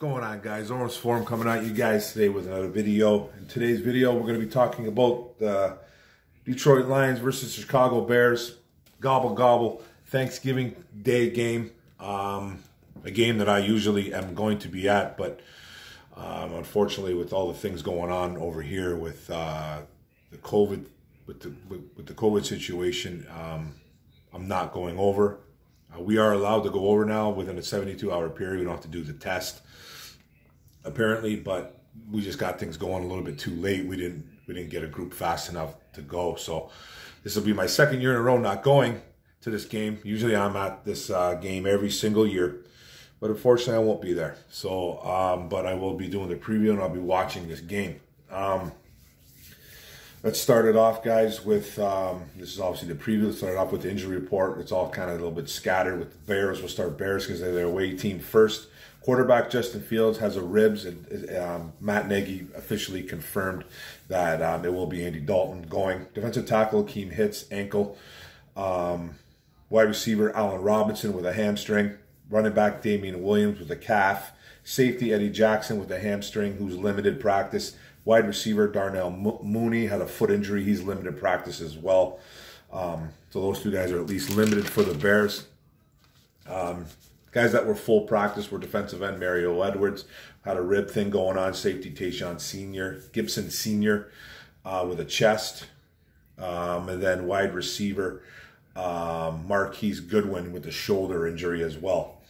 going on, guys? Orange Forum coming at you guys today with another video. In today's video, we're going to be talking about the Detroit Lions versus Chicago Bears. Gobble gobble Thanksgiving Day game. A game that I usually am going to be at, but unfortunately, with all the things going on over here with the COVID, with the COVID situation, I'm not going over. We are allowed to go over now within a 72-hour period. We don't have to do the test, apparently, but we just got things going a little bit too late. We didn't get a group fast enough to go. So this will be my second year in a row not going to this game. Usually I'm at this game every single year, but unfortunately I won't be there. So, but I will be doing the preview and I'll be watching this game. Let's start it off, guys, with, this is obviously the preview. Let's start it off with the injury report. It's all kind of a little bit scattered with the Bears. We'll start Bears because they're their away team first. Quarterback Justin Fields has a ribs, and Matt Nagy officially confirmed that it will be Andy Dalton going. Defensive tackle Keem Hits, ankle. Wide receiver Allen Robinson with a hamstring. Running back Damian Williams with a calf. Safety Eddie Jackson with a hamstring, who's limited practice. Wide receiver Darnell Mooney had a foot injury. He's limited practice as well. So those two guys are at least limited for the Bears. Guys that were full practice were defensive end Mario Edwards, had a rib thing going on. Safety Tayshaun Gibson Sr. With a chest. And then wide receiver Marquise Goodwin with a shoulder injury as well.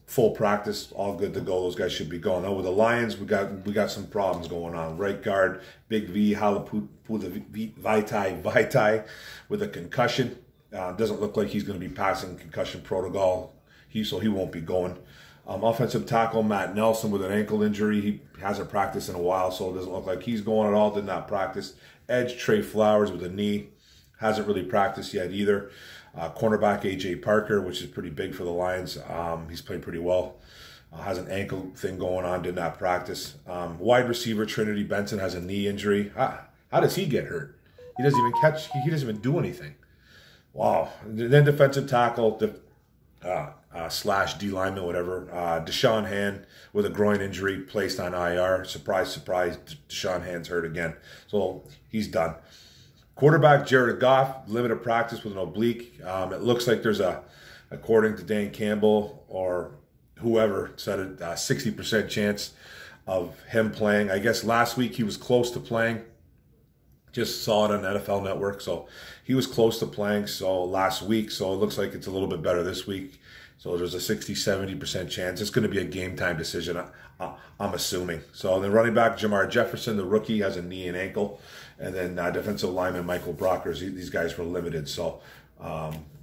Full practice, all good to go. Those guys should be going. Now with the Lions, we got some problems going on. Right guard, Big V, Halapu Vaitai with a concussion. Doesn't look like he's going to be passing concussion protocol, so he won't be going. Offensive tackle Matt Nelson with an ankle injury. He hasn't practiced in a while, so it doesn't look like he's going at all. Did not practice. Edge Trey Flowers with a knee. Hasn't really practiced yet either. Cornerback A.J. Parker, which is pretty big for the Lions. He's played pretty well. Has an ankle thing going on, did not practice. Wide receiver Trinity Benson has a knee injury. How does he get hurt? He doesn't even catch. He doesn't even do anything. Wow. Then defensive tackle, slash D lineman, whatever. Deshaun Hand with a groin injury, placed on IR. Surprise, surprise, Deshaun Hand's hurt again. So he's done. Quarterback Jared Goff, limited practice with an oblique. It looks like there's according to Dan Campbell or whoever said it, 60% chance of him playing. I guess last week he was close to playing. Just saw it on NFL Network. So he was close to playing last week. So it looks like it's a little bit better this week. So there's a 60-70% chance. It's going to be a game time decision, I'm assuming. So the running back, Jamar Jefferson, the rookie, has a knee and ankle. And then defensive lineman, Michael Brockers. These guys were limited. So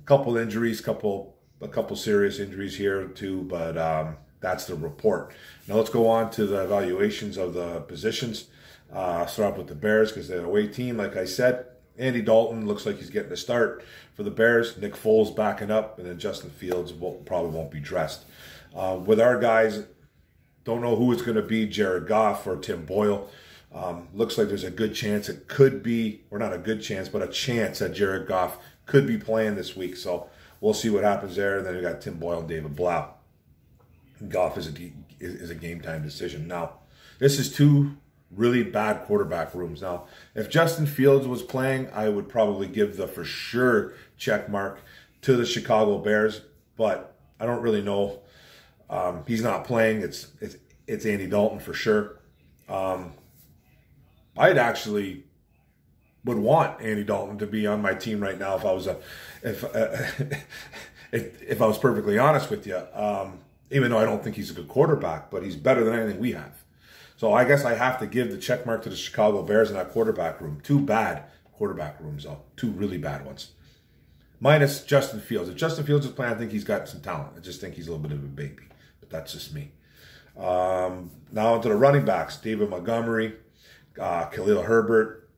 couple injuries, a couple serious injuries here too. But that's the report. Now let's go on to the evaluations of the positions. Start off with the Bears because they're the away team. Like I said, Andy Dalton looks like he's getting a start for the Bears. Nick Foles backing up, and then Justin Fields probably won't be dressed. With our guys, don't know who it's going to be, Jared Goff or Tim Boyle. Looks like there's a good chance it could be, or not a good chance, but a chance that Jared Goff could be playing this week. So we'll see what happens there. And then we got Tim Boyle and David Blau. Goff is a game time decision. Now, this is two really bad quarterback rooms. Now, if Justin Fields was playing, I would probably give the for sure check mark to the Chicago Bears, but I don't really know. He's not playing. It's Andy Dalton for sure. I'd actually would want Andy Dalton to be on my team right now if I was if I was perfectly honest with you. Even though I don't think he's a good quarterback, but he's better than anything we have. So I guess I have to give the check mark to the Chicago Bears in that quarterback room. Two bad quarterback rooms, though. Two really bad ones. Minus Justin Fields. If Justin Fields is playing, I think he's got some talent. I just think he's a little bit of a baby. But that's just me. Now onto the running backs. David Montgomery, Khalil Herbert,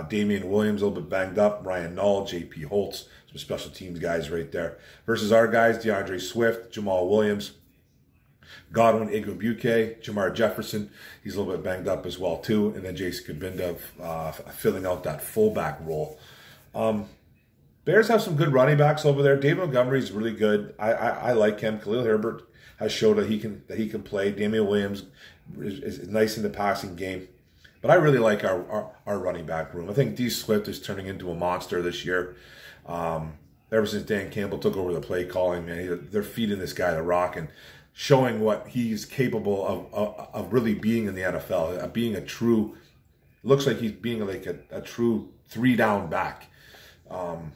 Damian Williams, a little bit banged up. Ryan Nall, J.P. Holtz. Some special teams guys right there. Versus our guys, DeAndre Swift, Jamal Williams, Godwin Igwebuike, Jamar Jefferson. He's a little bit banged up as well, too. And then Jason Kabinda filling out that fullback role. Bears have some good running backs over there. David Montgomery is really good. I like him. Khalil Herbert has showed that he can play. Damian Williams is nice in the passing game. But I really like our running back room. I think D. Swift is turning into a monster this year. Ever since Dan Campbell took over the play calling, man, they're feeding this guy the rock and showing what he's capable of really being in the NFL, being a true, looks like he's being like a true 3-down back. And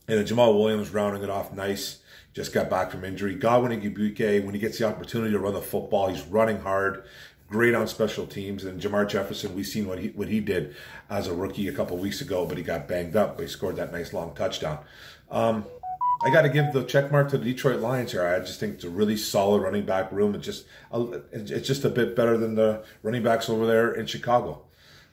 then Jamal Williams rounding it off nice, just got back from injury. Godwin and Ibuike, when he gets the opportunity to run the football, he's running hard, great on special teams. And Jamar Jefferson, we've seen what he did as a rookie a couple weeks ago, but he got banged up, but he scored that nice long touchdown. I got to give the check mark to the Detroit Lions here. I just think it's a really solid running back room. It's just a bit better than the running backs over there in Chicago.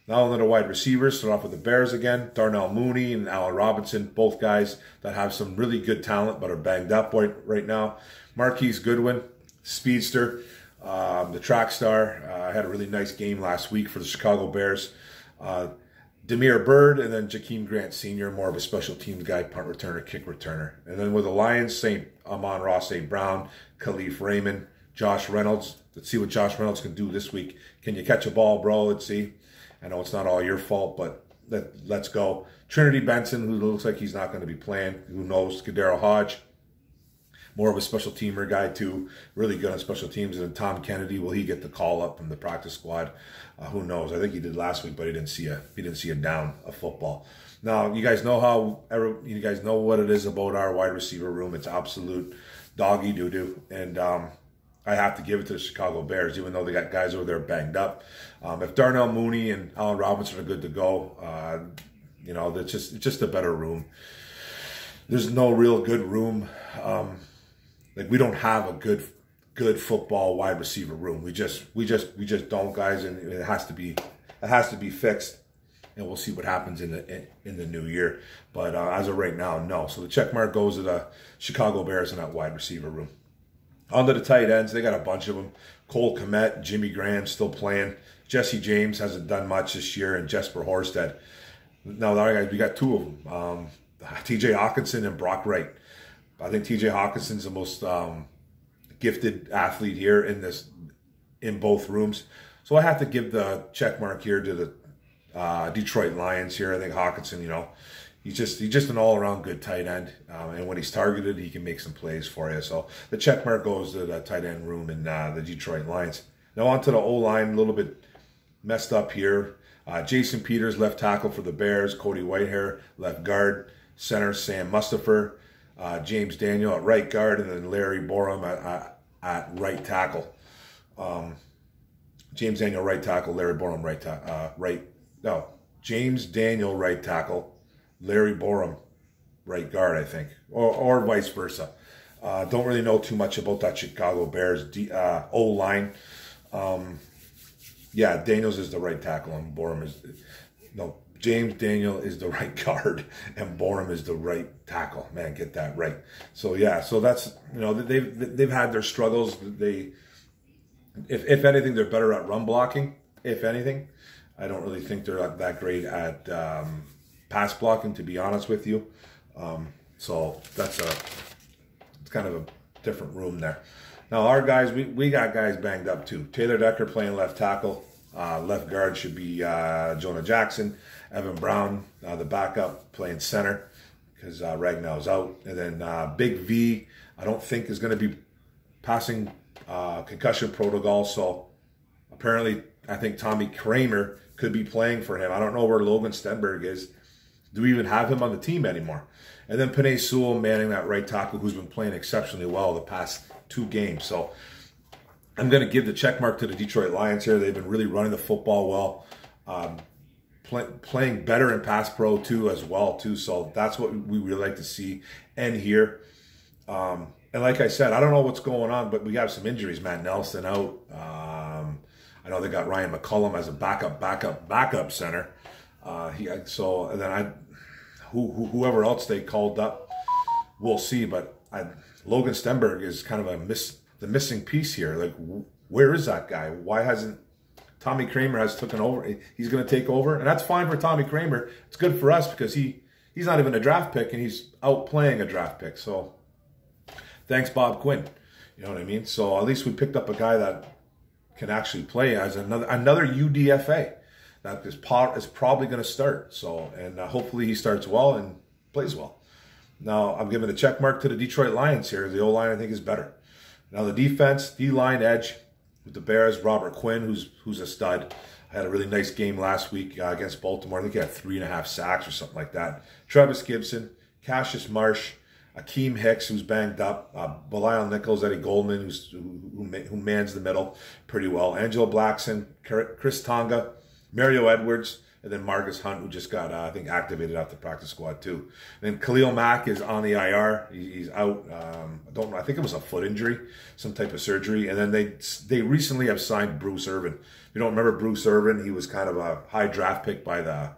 Now on to the wide receivers. Start off with the Bears again. Darnell Mooney and Allen Robinson, both guys that have some really good talent but are banged up right now. Marquise Goodwin, speedster, the track star, had a really nice game last week for the Chicago Bears. Demir Bird, and then Jakeem Grant Sr., more of a special teams guy, punt returner, kick returner. And then with the Lions, Amon-Ra St. Brown, Khalif Raymond, Josh Reynolds. Let's see what Josh Reynolds can do this week. Can you catch a ball, bro? Let's see. I know it's not all your fault, but let's go. Trinity Benson, who looks like he's not going to be playing. Who knows? Kadero Hodge, more of a special teamer guy too. Really good on special teams. And then Tom Kennedy, will he get the call up from the practice squad? Who knows? I think he did last week, but he didn't see a down of football. Now, you guys know what it is about our wide receiver room. It's absolute doggy doo-doo. And I have to give it to the Chicago Bears, even though they got guys over there banged up. If Darnell Mooney and Allen Robinson are good to go, it's just a better room. There's no real good room. We don't have a good football wide receiver room. We just don't, guys, and it has to be fixed. And we'll see what happens in the new year. But as of right now, no. So the check mark goes to the Chicago Bears in that wide receiver room. On to the tight ends, they got a bunch of them. Cole Kmet, Jimmy Graham still playing. Jesse James hasn't done much this year, and Jesper Horsted. Now, we got two of them. T.J. Hawkinson and Brock Wright. I think T.J. Hawkinson's the most gifted athlete here in both rooms. So I have to give the check mark here to the Detroit Lions here. I think Hawkinson, he's just an all-around good tight end. And when he's targeted, he can make some plays for you. So the check mark goes to the tight end room in the Detroit Lions. Now on to the O-line, a little bit messed up here. Jason Peters, left tackle for the Bears. Cody Whitehair, left guard. Center, Sam Mustipher. James Daniel at right guard. And then Larry Borum at right tackle. James Daniel, right tackle. Larry Borum, James Daniel, right tackle. Larry Borum, right guard, I think. Or vice versa. Don't really know too much about that Chicago Bears O-line. Daniels is the right tackle and Borum is... No, James Daniel is the right guard and Borum is the right tackle. Man, get that right. So, so that's... they've had their struggles. If anything, they're better at run blocking, if anything. I don't really think they're that great at pass blocking, to be honest with you. So it's kind of a different room there. Now our guys, we got guys banged up too. Taylor Decker playing left tackle. Left guard should be Jonah Jackson. Evan Brown, the backup, playing center because Ragnow's out. And then Big V, I don't think is going to be passing concussion protocol. So apparently I think Tommy Kramer could be playing for him. I don't know where Logan Stenberg is. Do we even have him on the team anymore? And then Penei Sewell manning that right tackle, who's been playing exceptionally well the past 2 games. So I'm going to give the check mark to the Detroit Lions here. They've been really running the football well, playing better in pass pro too as well too. So that's what we really like to see and hear. And like I said, I don't know what's going on, but we have some injuries. Matt Nelson out. I know they got Ryan McCullum as a backup center. Whoever else they called up, we'll see. But Logan Stenberg is kind of the missing piece here. Like, where is that guy? Why hasn't Tommy Kramer has taken over? He's going to take over, and that's fine for Tommy Kramer. It's good for us because he's not even a draft pick, and he's out playing a draft pick. So, thanks, Bob Quinn. You know what I mean? So at least we picked up a guy that can actually play as another UDFA that is probably going to start. So, and hopefully he starts well and plays well. Now, I'm giving a check mark to the Detroit Lions here. The O-line, I think, is better. Now, the defense, D-line edge with the Bears, Robert Quinn, who's a stud. Had a really nice game last week against Baltimore. I think he had 3.5 sacks or something like that. Travis Gibson, Cassius Marsh, Akeem Hicks, who's banged up. Belial Nichols, Eddie Goldman, who mans the middle pretty well. Angelo Blackson, Chris Tonga, Mario Edwards, and then Marcus Hunt, who just got, I think, activated off the practice squad too. And then Khalil Mack is on the IR. He's out. I don't know. I think it was a foot injury, some type of surgery. And then they recently have signed Bruce Irvin. If you don't remember Bruce Irvin, he was kind of a high draft pick by I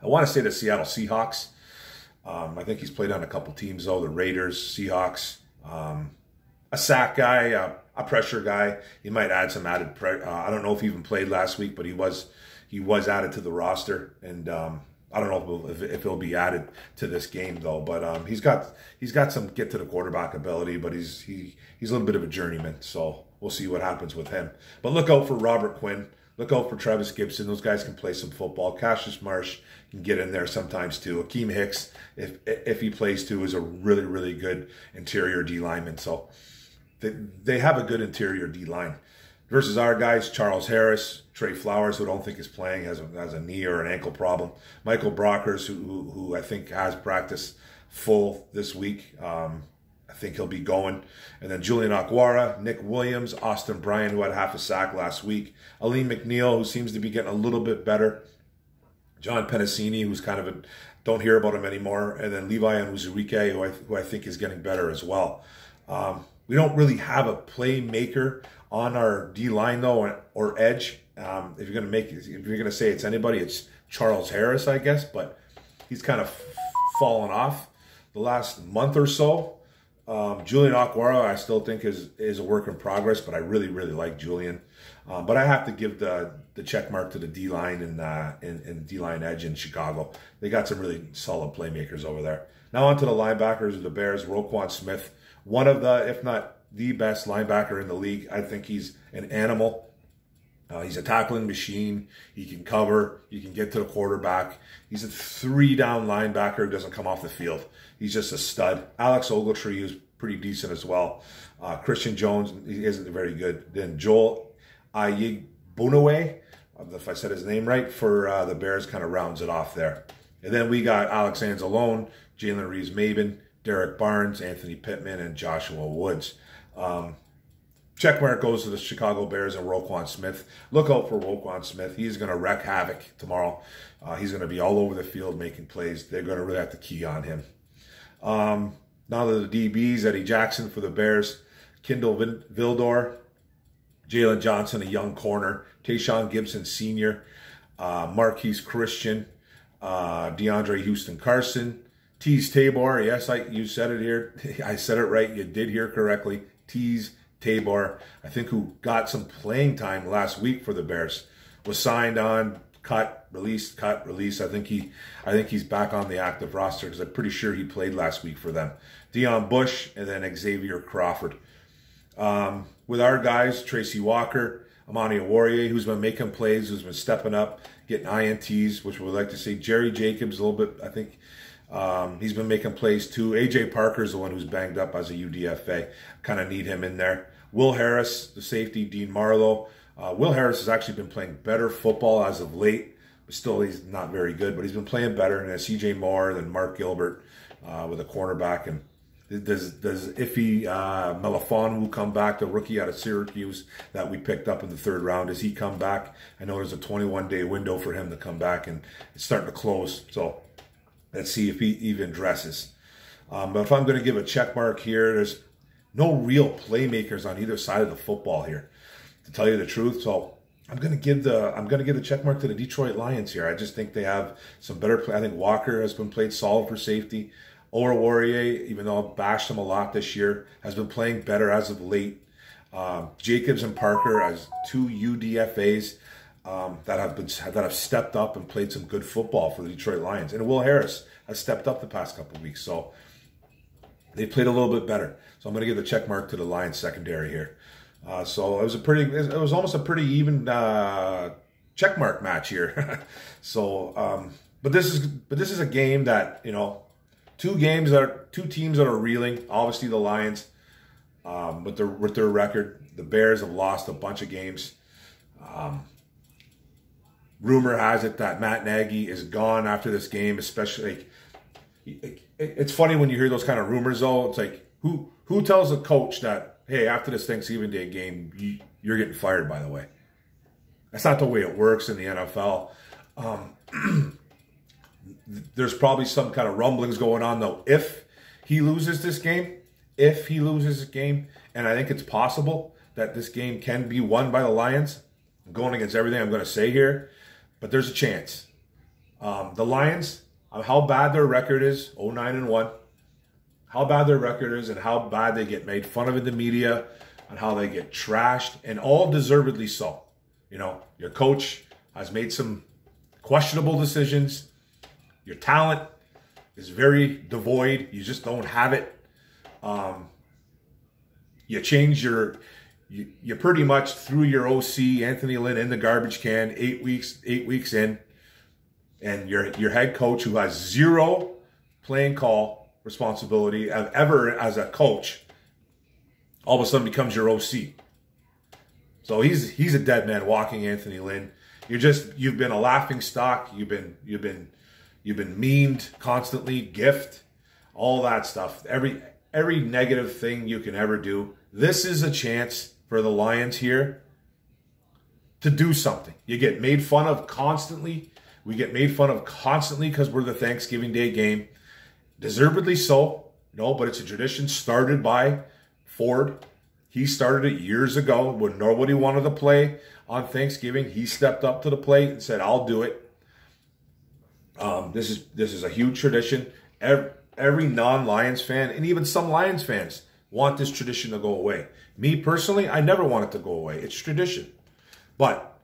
want to say the Seattle Seahawks. I think he's played on a couple teams though, the Raiders, Seahawks. A sack guy, a pressure guy. He might add some added pressure. I don't know if he even played last week, but he was added to the roster, and I don't know if he'll be added to this game though. But he's got some get to the quarterback ability, but he's a little bit of a journeyman. So we'll see what happens with him. But look out for Robert Quinn. Look out for Travis Gibson. Those guys can play some football. Cassius Marsh can get in there sometimes too. Akeem Hicks, if he plays too, is a really, really good interior D lineman. So they have a good interior D line. Versus our guys, Charles Harris, Trey Flowers, who I don't think is playing, has a knee or an ankle problem. Michael Brockers, who I think has practiced full this week. I think he'll be going. And then Julian Okwara, Nick Williams, Austin Bryan, who had half a sack last week. Aleem McNeil, who seems to be getting a little bit better. John Penasini, who's kind of don't hear about him anymore. And then Levi Onwuzurike, who I think is getting better as well. We don't really have a playmaker on our D line though, or edge. If you're gonna say it's anybody, it's Charles Harris, I guess. But he's kind of fallen off the last month or so. Julian Okwara, I still think is a work in progress, but I really, really like Julian. But I have to give the check mark to the D line and D line edge in Chicago. They got some really solid playmakers over there. Now on to the linebackers of the Bears. Roquan Smith, one of the, if not the best linebacker in the league. I think he's an animal. He's a tackling machine. He can cover. He can get to the quarterback. He's a 3-down linebacker who doesn't come off the field. He's just a stud. Alex Ogletree, who's pretty decent as well. Christian Jones, he isn't very good. Then Joel Ayigbounoué, if I said his name right, for the Bears, kind of rounds it off there. And then we got Alex Anzalone, Jalen Reeves-Maben, Derek Barnes, Anthony Pittman, and Joshua Woods. Check mark goes to the Chicago Bears and Roquan Smith. Look out for Roquan Smith. He's going to wreak havoc tomorrow. He's going to be all over the field making plays. They're going to really have to key on him. Now to the DBs, Eddie Jackson for the Bears, Kendall Vildor, Jalen Johnson, a young corner, Tayshaun Gibson Sr., Marquise Christian, DeAndre Houston Carson, Tease Tabor. Yes, you said it here. I said it right. You did hear correctly. Tease Tabor, I think, who got some playing time last week for the Bears, was signed on, cut, release. I think he's back on the active roster because I'm pretty sure he played last week for them. Deion Bush, and then Xavier Crawford. With our guys, Tracy Walker, Amani Oruwariye, who's been making plays, who's been stepping up, getting INTs, which we like to see. Jerry Jacobs, a little bit, I think. He's been making plays too. AJ Parker's the one who's banged up as a UDFA. Kind of need him in there. Will Harris, the safety, Dean Marlowe. Will Harris has actually been playing better football as of late. But still, he's not very good, but he's been playing better. And CJ Moore than Mark Gilbert with a cornerback. And does Ife Melifonwu come back, the rookie out of Syracuse that we picked up in the 3rd round? Does he come back? I know there's a 21-day window for him to come back, and it's starting to close. So let's see if he even dresses. But if I'm going to give a check mark here, there's no real playmakers on either side of the football here, to tell you the truth. So I'm going to give the check mark to the Detroit Lions here. I just think they have some better play. I think Walker has been played solid for safety. Oruwariye, even though I've bashed him a lot this year, has been playing better as of late. Jacobs and Parker as 2 UDFAs that have stepped up and played some good football for the Detroit Lions. And Will Harris has stepped up the past couple of weeks. So They played a little bit better. So I'm going to give the check mark to the Lions secondary here. So it was almost a pretty even check mark match here. So, but this is a game that, you know, two teams that are reeling. Obviously the Lions, with their record. The Bears have lost a bunch of games. Rumor has it that Matt Nagy is gone after this game, especially. It's funny when you hear those kind of rumors, though. It's like, who tells a coach that, hey, after this Thanksgiving Day game, you're getting fired, by the way? That's not the way it works in the NFL. There's probably some kind of rumblings going on, though. If he loses this game, and I think it's possible that this game can be won by the Lions, I'm going against everything I'm going to say here, but there's a chance. The Lions, how bad their record is, 0-9-1, how bad their record is and how bad they get made fun of in the media and how they get trashed, and all deservedly so. You know, your coach has made some questionable decisions. Your talent is very devoid. You just don't have it. You change you pretty much threw your OC, Anthony Lynn, in the garbage can 8 weeks in. And your head coach, who has zero playing call responsibility ever as a coach, all of a sudden becomes your OC. So he's a dead man walking, Anthony Lynn. You've been a laughing stock. You've been meaned constantly, gift, all that stuff. Every negative thing you can ever do. This is a chance for the Lions here to do something. You get made fun of constantly. We get made fun of constantly because we're the Thanksgiving Day game. Deservedly so. No, but it's a tradition started by Ford. He started it years ago when nobody wanted to play on Thanksgiving. He stepped up to the plate and said, I'll do it. This is a huge tradition. Every non-Lions fan, and even some Lions fans, want this tradition to go away. Me personally, I never want it to go away. It's tradition. But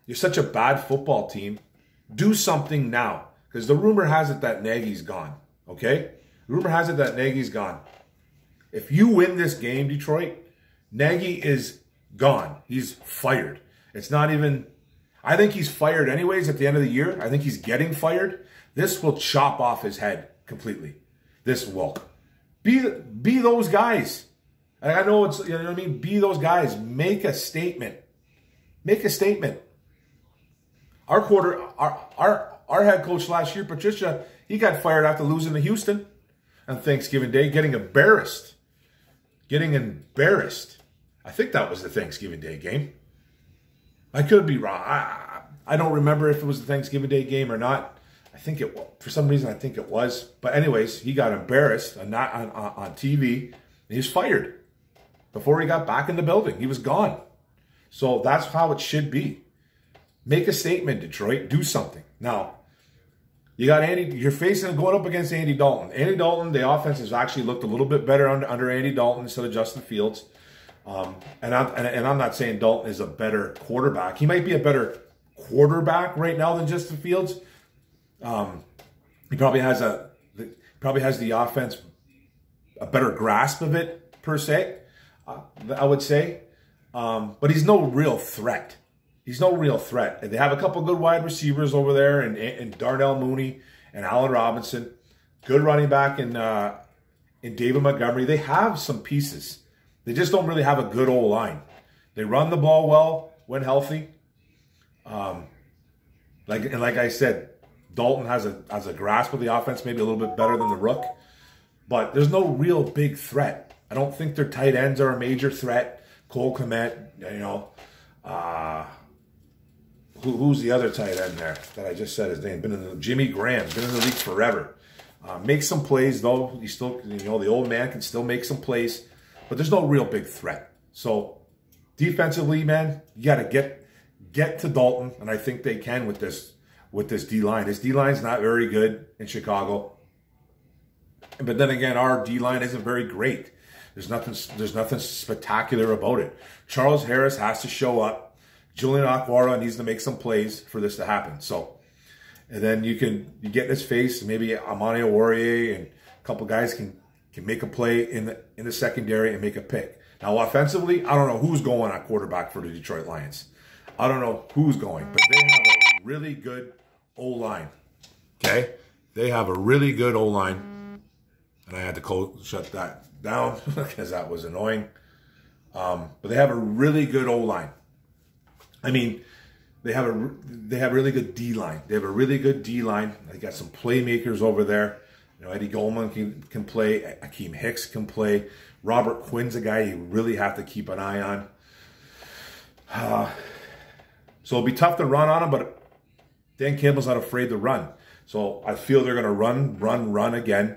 you're such a bad football team. Do something now. Because the rumor has it that Nagy's gone. Okay? The rumor has it that Nagy's gone. If you win this game, Detroit, Nagy is gone. He's fired. It's not even... I think he's fired anyways at the end of the year. I think he's getting fired. This will chop off his head completely. This will. Be those guys. I know it's, you know what I mean? Be those guys. Make a statement. Make a statement. Our head coach last year, Patricia, he got fired after losing to Houston on Thanksgiving Day, getting embarrassed. I think that was the Thanksgiving Day game. I could be wrong. I don't remember if it was the Thanksgiving Day game or not. I think it was. For some reason, I think it was. But anyways, he got embarrassed on TV. And he was fired. Before he got back in the building, he was gone. So that's how it should be. Make a statement, Detroit. Do something. Now, you got Andy. You're going up against Andy Dalton. Andy Dalton, the offense has actually looked a little bit better under Andy Dalton instead of Justin Fields. And I'm not saying Dalton is a better quarterback. He might be a better quarterback right now than Justin Fields. He probably has the offense, a better grasp of it per se. I would say, but he's no real threat. He's no real threat. And they have a couple good wide receivers over there, and Darnell Mooney and Allen Robinson, good running back in David Montgomery. They have some pieces. They just don't really have a good old line. They run the ball well when healthy. Like I said, Dalton has a grasp of the offense, maybe a little bit better than the Rook, but there's no real big threat. I don't think their tight ends are a major threat. Cole Kmet, you know, who's the other tight end there that I just said his name? Jimmy Graham, been in the league forever. Make some plays though. He still, you know, the old man can still make some plays. But there's no real big threat. So defensively, man, you got to get to Dalton, and I think they can with this D-line. This D-line's not very good in Chicago. But then again, our D-line isn't very great. There's nothing spectacular about it. Charles Harris has to show up. Julian Okwara needs to make some plays for this to happen. So, and then you get in his face. Maybe Amani Oruwariye and a couple guys can can make a play in the secondary and make a pick. Now, offensively, I don't know who's going at quarterback for the Detroit Lions. I don't know who's going, but they have a really good O-line. Okay? They have a really good O-line. And I had to shut that down because that was annoying. But they have a really good O-line. I mean, they have really good D-line. They have a really good D-line. They got some playmakers over there. You know, Eddie Goldman can play. Akeem Hicks can play. Robert Quinn's a guy you really have to keep an eye on. So it'll be tough to run on him, but Dan Campbell's not afraid to run. So I feel they're going to run again.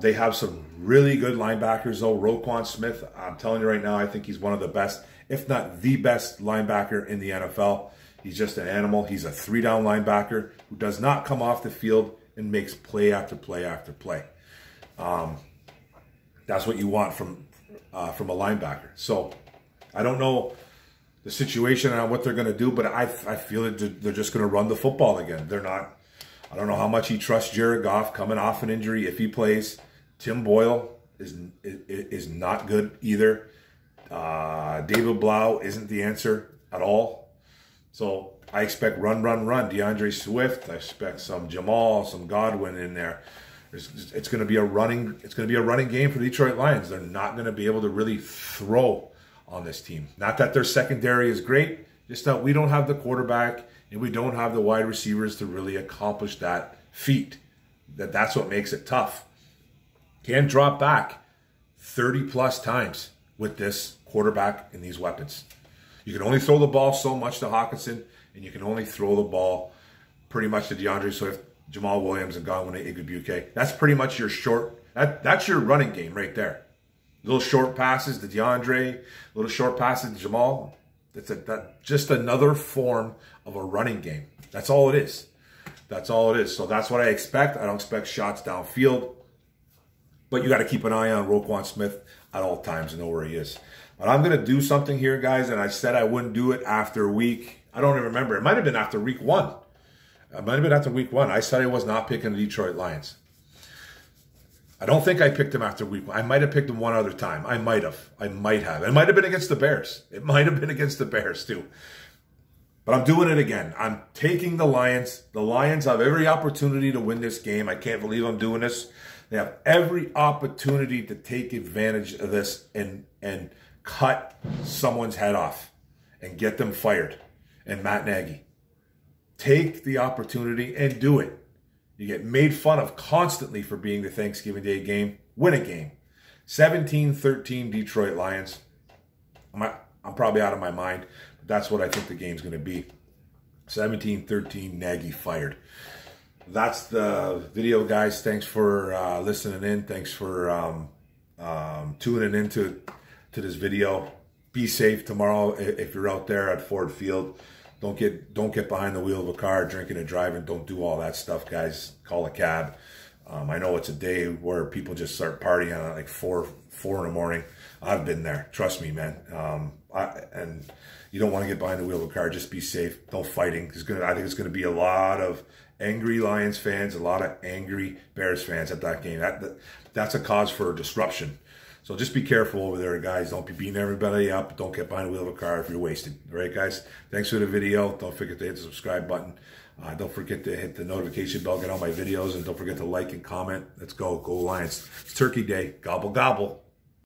They have some really good linebackers, though. Roquan Smith, I'm telling you right now, I think he's one of the best, if not the best linebacker in the NFL. He's just an animal. He's a 3-down linebacker who does not come off the field and makes play after play after play. That's what you want from a linebacker. So I don't know the situation and what they're going to do, but I feel that they're just going to run the football again. They're not. I don't know how much he trusts Jared Goff coming off an injury if he plays. Tim Boyle is not good either. David Blau isn't the answer at all. So I expect run. DeAndre Swift. I expect some Jamal, some Godwin in there. It's going to be a running. It's going to be a running game for the Detroit Lions. They're not going to be able to really throw on this team. Not that their secondary is great, just that we don't have the quarterback and we don't have the wide receivers to really accomplish that feat. That's what makes it tough. Can't drop back 30-plus times with this quarterback and these weapons. You can only throw the ball so much to Hockenson, and you can only throw the ball pretty much to DeAndre Swift, Jamal Williams, and Godwin Igwebuike. That's pretty much your short. That's your running game right there. Little short passes to DeAndre, little short passes to Jamal. That's just another form of a running game. That's all it is. That's all it is. So that's what I expect. I don't expect shots downfield. But you got to keep an eye on Roquan Smith at all times and know where he is. But I'm going to do something here, guys, and I said I wouldn't do it after week. I don't even remember. It might have been after week 1. It might have been after week 1. I said I was not picking the Detroit Lions. I don't think I picked him after week 1. I might have picked him one other time. I might have. It might have been against the Bears. It might have been against the Bears too. But I'm doing it again. I'm taking the Lions. The Lions have every opportunity to win this game. I can't believe I'm doing this. They have every opportunity to take advantage of this and cut someone's head off and get them fired. And Matt Nagy. Take the opportunity and do it. You get made fun of constantly for being the Thanksgiving Day game. Win a game. 17-13 Detroit Lions. I'm probably out of my mind, but that's what I think the game's going to be. 17-13, Nagy fired. That's the video, guys. Thanks for listening in. Thanks for tuning into this video. Be safe tomorrow if you're out there at Ford Field. Don't get behind the wheel of a car, drinking and driving. Don't do all that stuff, guys. Call a cab. I know it's a day where people just start partying at like 4 in the morning. I've been there. Trust me, man. And you don't want to get behind the wheel of a car. Just be safe. No fighting. I think it's going to be a lot of angry Lions fans, a lot of angry Bears fans at that game. That's a cause for disruption. So just be careful over there, guys. Don't be beating everybody up. Don't get behind the wheel of a car if you're wasted. All right, guys? Thanks for the video. Don't forget to hit the subscribe button. Don't forget to hit the notification bell, get all my videos, and don't forget to like and comment. Let's go. Go Lions. It's Turkey Day. Gobble, gobble.